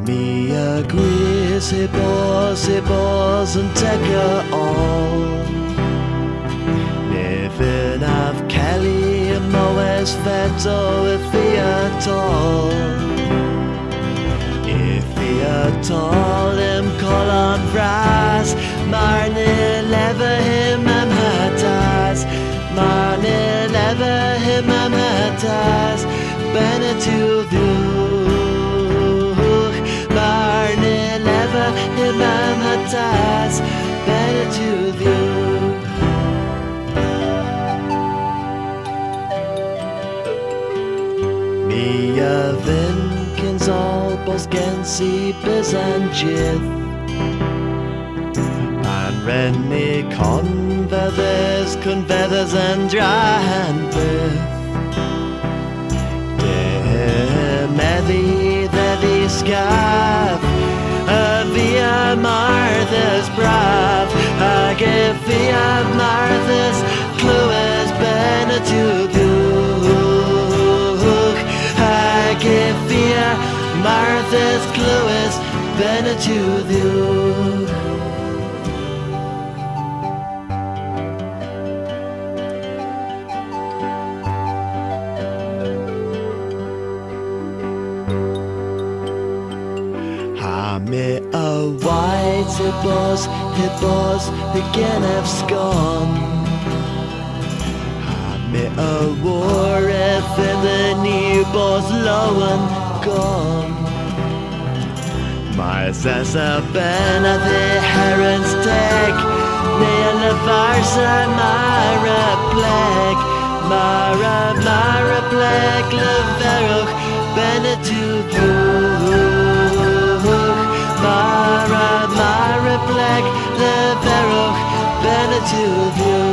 Mi a gwys hebos yn tega ol. Nefyn af celi y mowes feto y fi at all. Fi at all im colon fras, mar nil ever him am hatas. Mar nil ever him am hatas. Bennath Dyw, mar nil ever him am hatas. Bennath Dyw. Mi a vincins all bos gensi bis and jith. And renni confedders and dry and bith. Meddi scaff, a via Martha's brav, a give via Martha's clues Bennath Dyw, a give via Martha's clues Bennath Dyw. Me a white hibbos, again have scone. Me a war if the new boss low and gone. My sessa Bennath the herons take, nail the varsa Mara plague, Mara plague, leveruch Bennath Dyw. Mara plague, leveruch Bennath Dyw.